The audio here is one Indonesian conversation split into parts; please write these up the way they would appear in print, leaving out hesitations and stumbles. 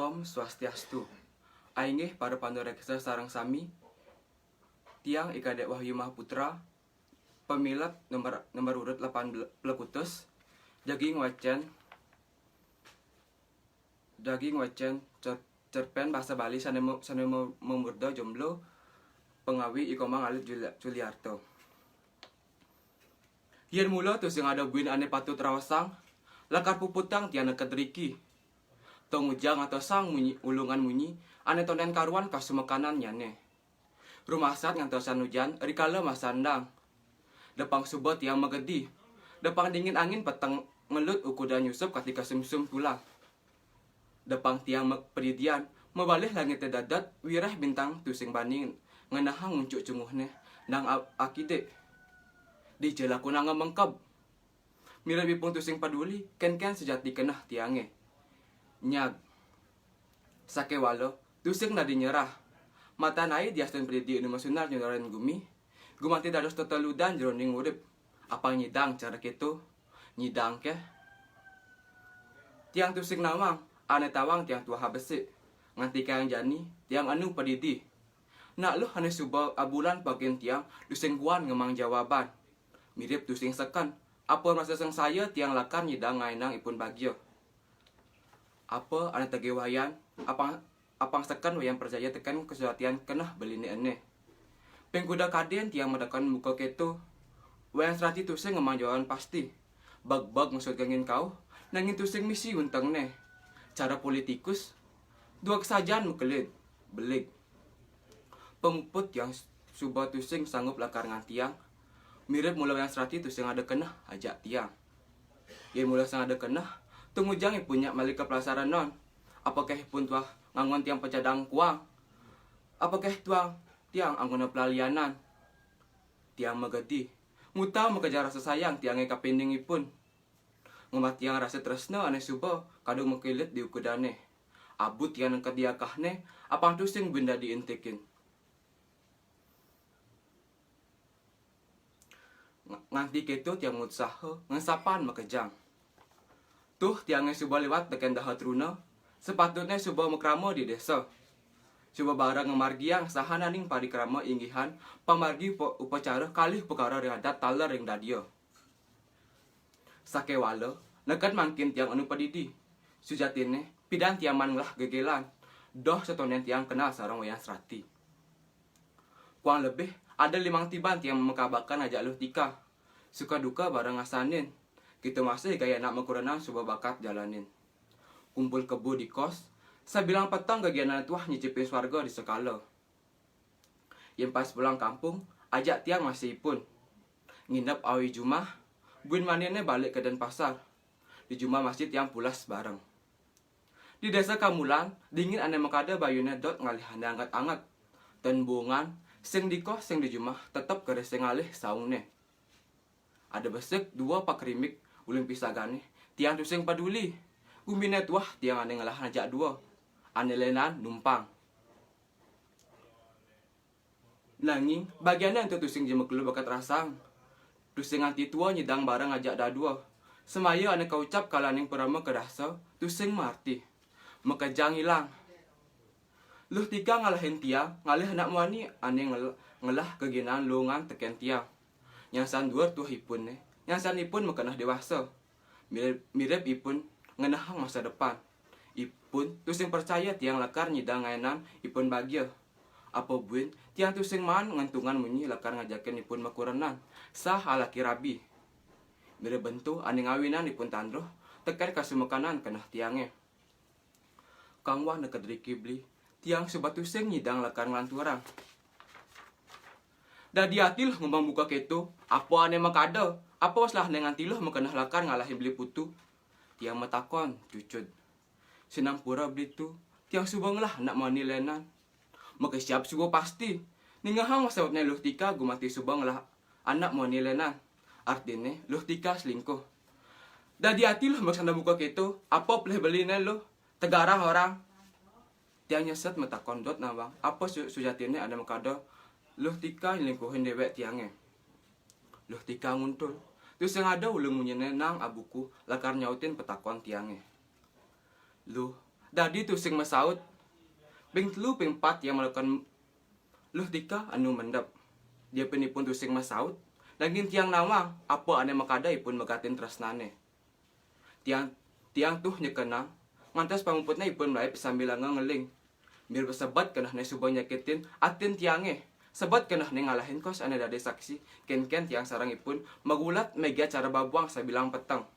Om Swastiastu. Aingih para pandoreksa sarang sami. Tiang Ikadek Wahyu Mahaputra. Pemilat nomor urut 8 Plekutus. Daging wacen cerpen bahasa Bali sana memurda jomblo pengawi ikomang alit Juliarto. Yen mula tu sing ada buin ane patut rawasang lakar puputang tiana kedriki. Tong ujang atau sang munyi ulungan munyi ane tonen karuan kasumekanan nyane. Rumasat ngantosan hujan rikala masandang. Depang subot yang megedi. Depang dingin angin petang ngelut ukudan Yusuf ketika sumsum pulang. Depang tiang peridian mebalih langit dadat wirah bintang tusing baning ngenahang nguncuk cunguhne nang akide. Di jelaku nang mengkab. Mira bipung tusing paduli ken sejati kenah tiange. Nyag sake walo tusing nadi nyerah mata nai diasten pridi anu masunar nyodoran gumi gumanti dados teteludan jroning urip apa nyidang cara kitu nyidang ke tiang tusing nawang ane tawang tiang tua habesi nganti kang jani tiang anu padidi nak lu ane suba abulan bagian tiang tusing guan ngemang jawaban mirip tusing sekan apa masa sang saya tiang lakar nyidang ngainang ipun bagyo apa ane tegewayan apang sekan wayang percaya tekan kesuatian kenah beline ene pengkuda kaden tiang medakan muka ketu wayang serati tusing ngemang jawaban pasti bag maksud gangin kau nangin tusing misi untang ne cara politikus dua kesajan mukelid belik pemuput yang subah tusing sanggup lakar ngan tiang mirip mula wayang serati tusing ada kenah ajak tiang ya mula sang ada kenah tungujang punya malika pelasaran non apakah pun tuah ngangon tiang pecadang kuang apakah tuang tiang anggona pelalianan tiang megedi muta mengejar rasa sayang tiangnya kapendingipun ngemat tiang rasa tresno ane subo kadung mekilit di ukudane abut tiang nengket diakahne apang tusing benda diintikin nganti ketu tiang mutsaho ngesapan makejang tuh tiangnya suba lewat tekan dahat runa sepatutnya suba mekramo di desa suba barang ngemargiang sahananing parikrama inggihan pamargi upacara kalih perkara riadat taler ring dadio sake walo nekat mangkin tiang anu padidi sujatine pidan tiaman lah gegelan doh setonen tiang kenal sarang wayang serati kurang lebih ada 5 tiban tiang mekabakan ajak luh tika suka duka barang ngasanin kita masih gaya nak mekurenang suba bakat jalanin kumpul kebu di kos saya bilang petang gagianan tuah nyicipin swarga di sekala yang pas pulang kampung ajak tiang masih pun nginep awi jumah buin manennya balik ke Denpasar di jumah masjid yang pulas bareng di desa Kamulan dingin ane mekada bayunya dot ngalih angat-angat dan bungan sing di kos sing di jumah tetap kereseng ngalih saungne ada besek 2 pakrimik ulin pisagane tiang tusing paduli umine tuah tiang ane ngalah ajak 2 ane lenan numpang nanging bagiannya untuk tusing jemeklu bakat rasang tusing anti tua nyidang barang ajak dadua semaya ane kaucap kalaning perama kedasa tusing marti mekejang hilang luh tika ngalahin tiang ngalih anak muani ane ngelah keginaan lungan teken tiang nyasan 2 tuh ipun nyasan ipun mekenah dewasa mirip ipun ngenahang masa depan ipun tusing percaya tiang lakar nyidang ngainan ipun bagya apa buin tiang tusing man ngantungan munyi lakar ngajakin ipun makurenan sah alaki rabi mirip bentu ane ngawinan ipun tandroh tekan kasumekanan kenah tiange kang wah neket rikibli tiang subat tusing nyidang lakar ngelanturang dadi atil ngembang buka ketu apa ane makada apa waslah dengan tiluh mekenah lakar ngalahi beli putu tiang metakon cucut senang pura beli tu tiang subang lah nak mani lenan maka siap subuh pasti ningahang masawatnya luh tika gumati subang lah anak mani lenan artinya luh tika selingkuh dadi atil maksana buka ketu apa boleh beli lo tegarang orang tiang nyeset metakon dot nawang apa sujatine ada makada luh tika lingkuhin dewek tiange luh tika nguntul terus yang ada ulung munyene nang abuku lakar nyautin petakon tiange luh Dadi tusing masaut ping 3 ping 4 yang melakukan luh tika anu mendap. Dia penipun tusing masaut nanging tiang nawang apa ane makadai pun megatin tresnane. Tiang tuh nyekenang ngantos pamuputna ipun melaip sambil ngeling. Mir sebat kenah ne subang nyakitin atin tiange. Sebat kenah ne ngalahin kos ane dade saksi. Ken-ken tiang sarang ipun magulat mega cara babuang sabilang petang.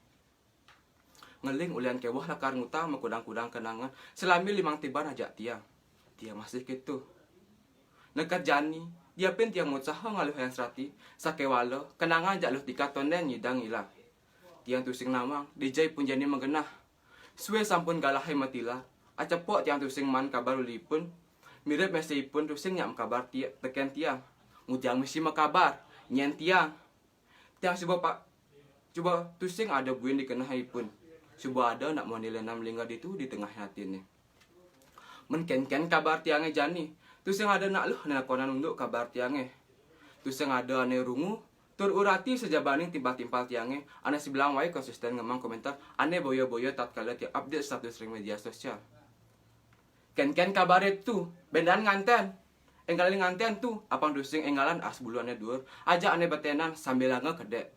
Ngeling ulian kewah lakar ngutang makudang-kudang kenangan selami 5 tiban aja tiang. Tiang masih gitu. Nekat jani, dia pun tiang ngucaha ngaluh yang serati, sakewala, kenangan jak luh tika tonden nyidang ilang. Tiang tusing namang, dijai pun jani menggenah. Suwe sampun galahai matila, acepok tiang tusing man kabar ulipun, mirip mesi pun tusing nyam kabar teken tiang. Ngujang misi makabar, nyen tiang. Tiang coba tusing ada buin dikenahai pun. Coba ada nak mau nilenam linggar itu di tengah hati ni. Menken-ken kabar tiange jani. Tusing ada nak luh nenakonan untuk kabar tiange. Tusing ada ane rungu. Tur urati sejabaning timpal-timpal tiange. Ane sebilang wae konsisten ngemang komentar. Ane boyo-boyo tatkala tiap update status ring media sosial. Ken-ken kabar itu. Bendan nganten. Enggalin nganten tu. Apang tusing enggalan buluannya dur. Aja ane betenan sambil kedek.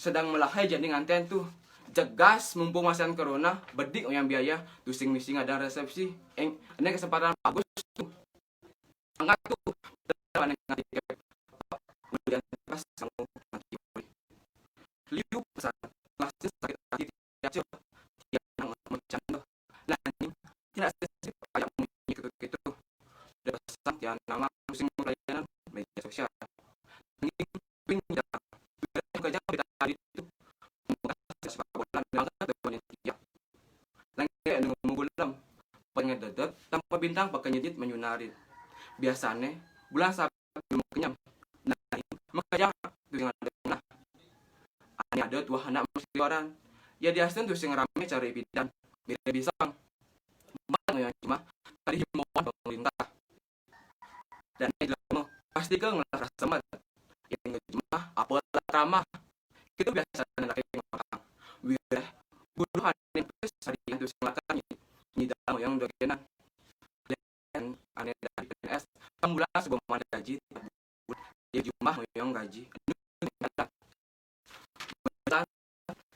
Sedang melahai jadi nganten tu. Jegas mumpung masan corona bedik yang biaya tusing misi ada resepsi ini kesempatan bagus tuh angkat tuh dan nanti kemudian pas kamu nanti liu pesan masih sakit hati aja yang bercanda nah ini tidak sensitif kayak gitu udah pesan ya nama tusing pelayanan media sosial ini pinjam kerja kita tadi itu pengededet tanpa bintang pakai nyedit menyunari biasanya bulan sabtu belum kenyam nah makanya tuh yang ada dua anak mesti orang ya diasen tuh sing rame cari bidan mirip pisang bang yang cuma tadi himbauan pemerintah dan itu pasti ke ngelas semet yang cuma apa ramah itu biasa laki orang wireh buruh ane pes hari yang tuh silakan nyidang yang udah kena dan ane dari PNS bulan sebuah mana gaji dia jumlah yang gaji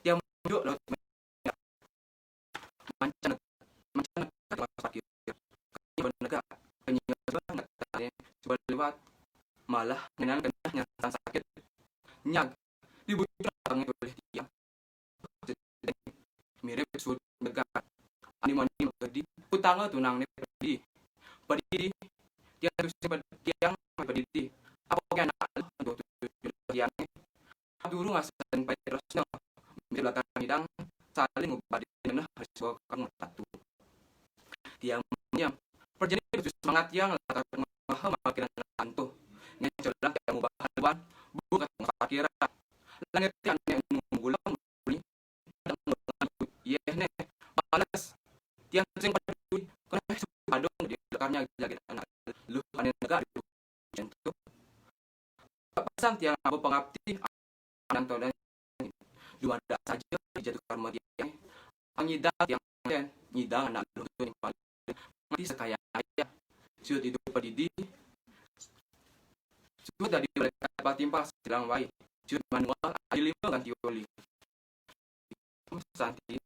yang muncul lewat mancan fakir penegak penyiasan coba lewat malah dengan yang sakit nyag dibutuhkan oleh dia mirip sud negara animani di utang tunang ne pedi dia harus yang pedi apa yang anak untuk yang dulu ngasan pai terusno belakang bidang saling ubadi nah harus kamu satu tiang yang perjalanan itu semangat yang latar makin antuh ngecolang yang mubahan bukan fakira langit yang menggulang beli iya nih malas tiang sing peduli karena adong di belakangnya jaga anak lu ane negara itu pesan tiang abu pengabdi anto dan dua dak saja jatuh karma tiang nyidang yang nyidang anak lu yang paling mati sekaya ayah sud itu pedidi sud dari mereka timpal silang wae sud manual lima ganti oli santi